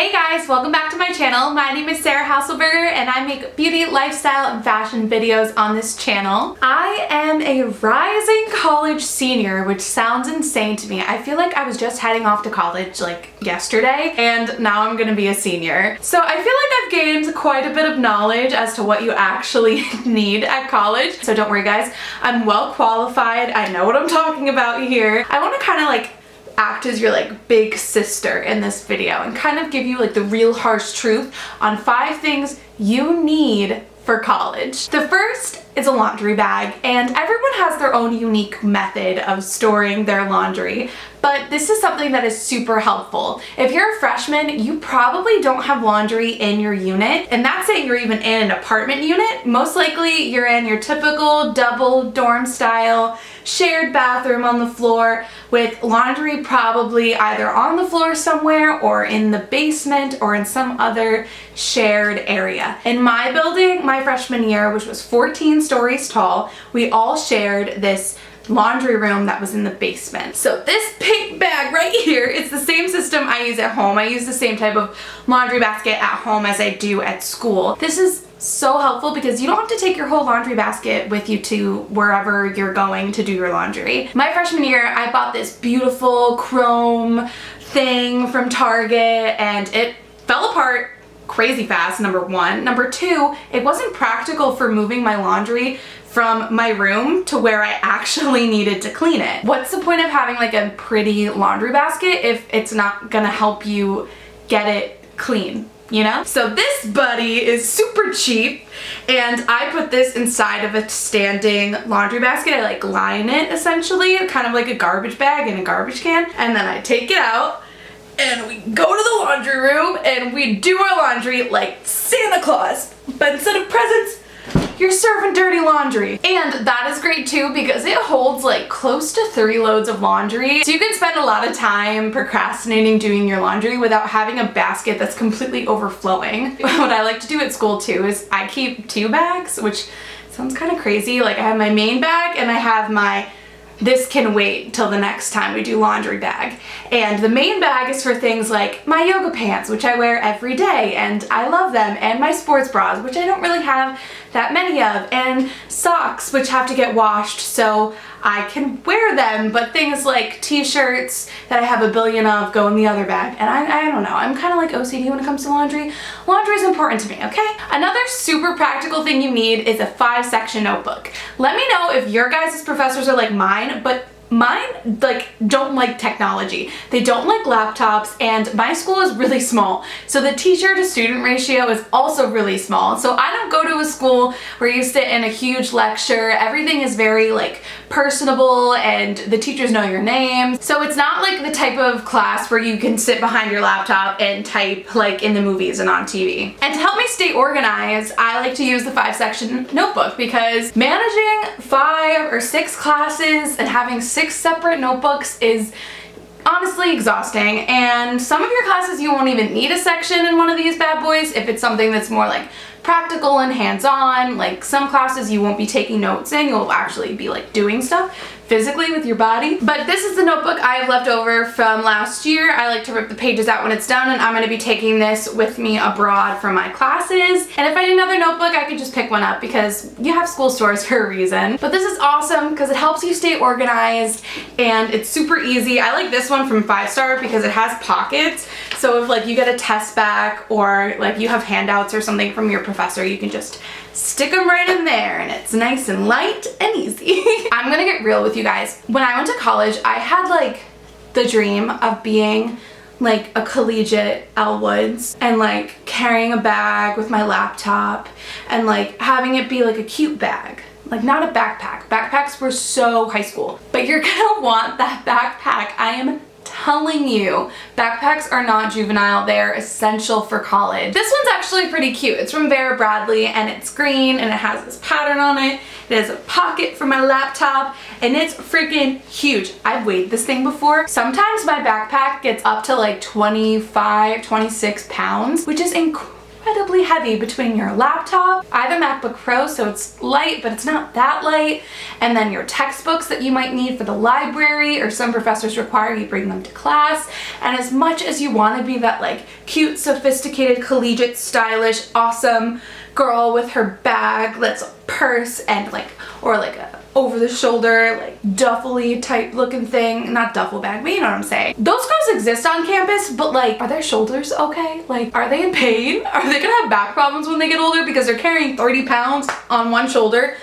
Hey guys, welcome back to my channel. My name is Sarah Hasselberger and I make beauty, lifestyle, and fashion videos on this channel. I am a rising college senior, which sounds insane to me. I feel like I was just heading off to college like yesterday and now I'm gonna be a senior. So I feel like I've gained quite a bit of knowledge as to what you actually need at college. So don't worry guys, I'm well qualified. I know what I'm talking about here. I want to kind of like act as your like big sister in this video and kind of give you like the real harsh truth on 5 things you need for college. The first is a laundry bag, and everyone has their own unique method of storing their laundry, but this is something that is super helpful. If you're a freshman, you probably don't have laundry in your unit, and that's saying you're even in an apartment unit. Most likely you're in your typical double dorm style shared bathroom on the floor with laundry probably either on the floor somewhere or in the basement or in some other shared area. In my building, my freshman year, which was 14 stories tall, we all shared this laundry room that was in the basement. So this pink bag right here, it's the same system I use at home. I use the same type of laundry basket at home as I do at school. This is so helpful because you don't have to take your whole laundry basket with you to wherever you're going to do your laundry. My freshman year, I bought this beautiful chrome thing from Target and it fell apart crazy fast, number 1. Number 2, it wasn't practical for moving my laundry from my room to where I actually needed to clean it. What's the point of having like a pretty laundry basket if it's not gonna help you get it clean, you know? So this buddy is super cheap and I put this inside of a standing laundry basket. I like line it essentially, kind of like a garbage bag in a garbage can, and then I take it out and we go to the laundry room and we do our laundry like Santa Claus, but instead of presents, you're serving dirty laundry. And that is great too because it holds like close to 3 loads of laundry. So you can spend a lot of time procrastinating doing your laundry without having a basket that's completely overflowing. What I like to do at school too is I keep 2 bags, which sounds kind of crazy. Like I have my main bag and I have my this can wait till the next time we do laundry bag. And the main bag is for things like my yoga pants, which I wear every day and I love them, and my sports bras, which I don't really have that many of, and socks, which have to get washed so I can wear them, but things like t-shirts that I have a billion of go in the other bag. And I don't know, I'm kind of like OCD when it comes to laundry. Laundry is important to me, okay? Another super practical thing you need is a 5-section notebook. Let me know if your guys' professors are like mine, but mine like don't like technology. They don't like laptops, and my school is really small. So the teacher to student ratio is also really small. So I don't go to a school where you sit in a huge lecture. Everything is very like personable and the teachers know your name. So it's not like the type of class where you can sit behind your laptop and type like in the movies and on TV. And to help me stay organized, I like to use the 5-section notebook because managing 5 or 6 classes and having 6 separate notebooks is honestly exhausting, and some of your classes you won't even need a section in one of these bad boys if it's something that's more like practical and hands-on. Like some classes you won't be taking notes in, you'll actually be like doing stuff physically with your body. But this is the notebook I have left over from last year. I like to rip the pages out when it's done, and I'm going to be taking this with me abroad for my classes. And if I need another notebook, I can just pick one up because you have school stores for a reason. But this is awesome because it helps you stay organized and it's super easy. I like this one from 5 Star because it has pockets. So if like you get a test back or like you have handouts or something from your professor, you can just stick them right in there and it's nice and light and easy. I'm gonna get real with you guys. When I went to college, I had like the dream of being like a collegiate Elle Woods and like carrying a bag with my laptop and like having it be like a cute bag. Like not a backpack. Backpacks were so high school. But you're gonna want that backpack. I am telling you, backpacks are not juvenile, they're essential for college. This one's actually pretty cute. It's from Vera Bradley and it's green and it has this pattern on it. It has a pocket for my laptop and it's freaking huge. I've weighed this thing before. Sometimes my backpack gets up to like 25, 26 pounds, which is incredible incredibly heavy between your laptop. I have a MacBook Pro, so it's light, but it's not that light. And then your textbooks that you might need for the library, or some professors require you bring them to class. And as much as you want to be that like cute, sophisticated, collegiate, stylish, awesome girl with her bag that's a purse and like, or like a over the shoulder, like duffely type looking thing, not duffel bag, but you know what I'm saying. Those girls exist on campus, but like, are their shoulders okay? Like, are they in pain? Are they gonna have back problems when they get older because they're carrying 30 pounds on one shoulder?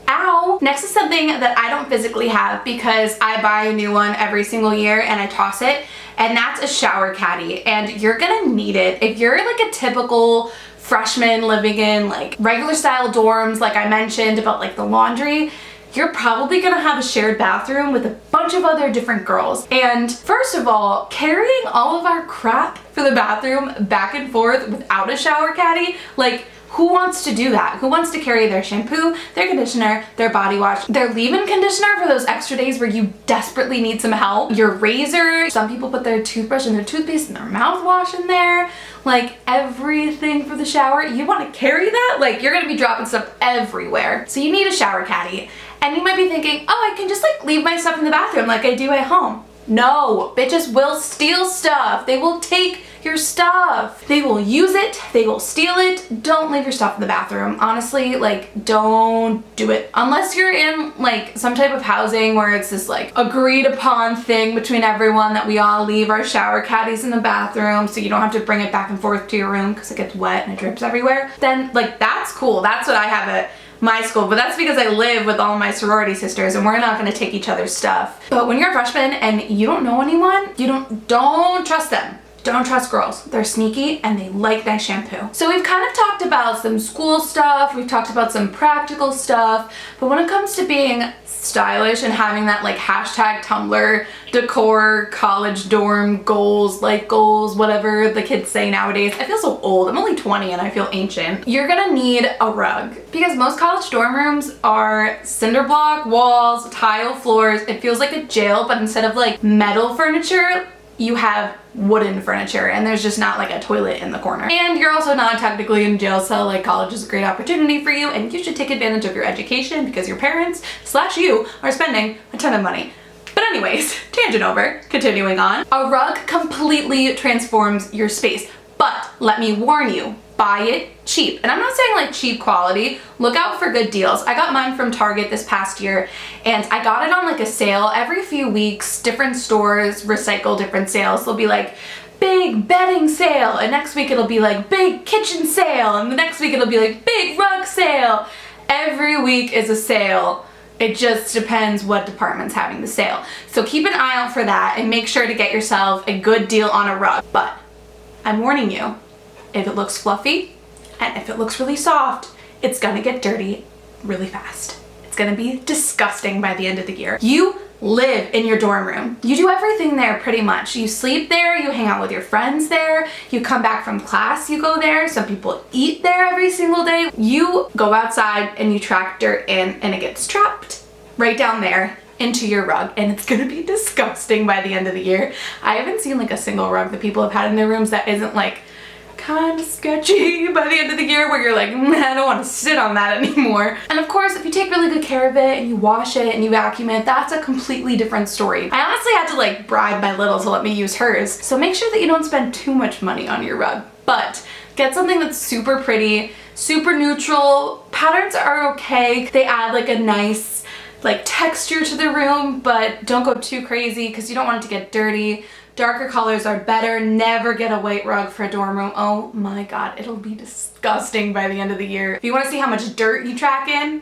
Ow! Next is something that I don't physically have because I buy a new one every single year and I toss it, and that's a shower caddy. And you're gonna need it if you're like a typical freshman living in like regular style dorms, like I mentioned about like the laundry. You're probably gonna have a shared bathroom with a bunch of other different girls. And first of all, carrying all of our crap for the bathroom back and forth without a shower caddy, like, who wants to do that? Who wants to carry their shampoo, their conditioner, their body wash, their leave-in conditioner for those extra days where you desperately need some help, your razor, some people put their toothbrush and their toothpaste and their mouthwash in there, like everything for the shower. You want to carry that? Like, you're gonna be dropping stuff everywhere. So you need a shower caddy. And you might be thinking, oh, I can just like leave my stuff in the bathroom like I do at home. No, bitches will steal stuff. They will take your stuff. They will use it. They will steal it. Don't leave your stuff in the bathroom. Honestly, like, don't do it. Unless you're in like some type of housing where it's this like agreed upon thing between everyone that we all leave our shower caddies in the bathroom so you don't have to bring it back and forth to your room because it gets wet and it drips everywhere. Then like, that's cool. That's what I have at my school, but that's because I live with all my sorority sisters and we're not going to take each other's stuff. But when you're a freshman and you don't know anyone, you don't trust them. Don't trust girls. They're sneaky and they like nice shampoo. So we've kind of talked about some school stuff, we've talked about some practical stuff, but when it comes to being stylish and having that like hashtag Tumblr decor, college dorm goals, life goals, whatever the kids say nowadays. I feel so old. I'm only 20 and I feel ancient. You're gonna need a rug because most college dorm rooms are cinder block walls, tile floors. It feels like a jail, but instead of like metal furniture, you have wooden furniture and there's just not like a toilet in the corner. And you're also not technically in jail, so like college is a great opportunity for you and you should take advantage of your education because your parents / you are spending a ton of money. But anyways, tangent over, continuing on. A rug completely transforms your space, but let me warn you, buy it cheap. And I'm not saying like cheap quality, look out for good deals. I got mine from Target this past year and I got it on like a sale every few weeks. Different stores recycle different sales. They'll be like big bedding sale and next week it'll be like big kitchen sale and the next week it'll be like big rug sale. Every week is a sale. It just depends what department's having the sale. So keep an eye out for that and make sure to get yourself a good deal on a rug. But I'm warning you, if it looks fluffy and if it looks really soft, it's gonna get dirty really fast. It's gonna be disgusting by the end of the year. You live in your dorm room. You do everything there pretty much. You sleep there, you hang out with your friends there, you come back from class, you go there. Some people eat there every single day. You go outside and you track dirt in and it gets trapped right down there into your rug and it's gonna be disgusting by the end of the year. I haven't seen like a single rug that people have had in their rooms that isn't like kind of sketchy by the end of the year where you're like, I don't want to sit on that anymore. And of course, if you take really good care of it and you wash it and you vacuum it, that's a completely different story. I honestly had to like bribe my little to let me use hers. So make sure that you don't spend too much money on your rug, but get something that's super pretty, super neutral. Patterns are okay. They add like a nice like texture to the room, but don't go too crazy because you don't want it to get dirty. Darker colors are better. Never get a white rug for a dorm room. Oh my god, it'll be disgusting by the end of the year. If you want to see how much dirt you track in,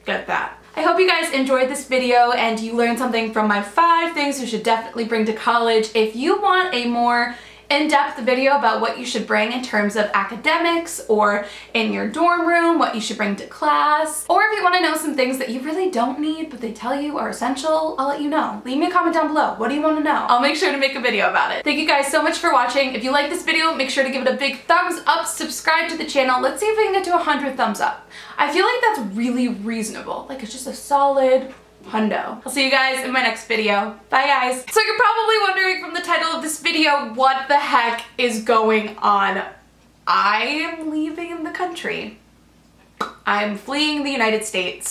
get that. I hope you guys enjoyed this video and you learned something from my 5 things you should definitely bring to college. If you want a more in-depth video about what you should bring in terms of academics or in your dorm room, what you should bring to class, or if you want to know some things that you really don't need but they tell you are essential, I'll let you know. Leave me a comment down below. What do you want to know? I'll make sure to make a video about it. Thank you guys so much for watching. If you like this video, make sure to give it a big thumbs up, subscribe to the channel. Let's see if we can get to 100 thumbs up. I feel like that's really reasonable. Like, it's just a solid hundo. I'll see you guys in my next video. Bye guys. So you're probably wondering from the title of this video what the heck is going on. I am leaving the country. I'm fleeing the United States.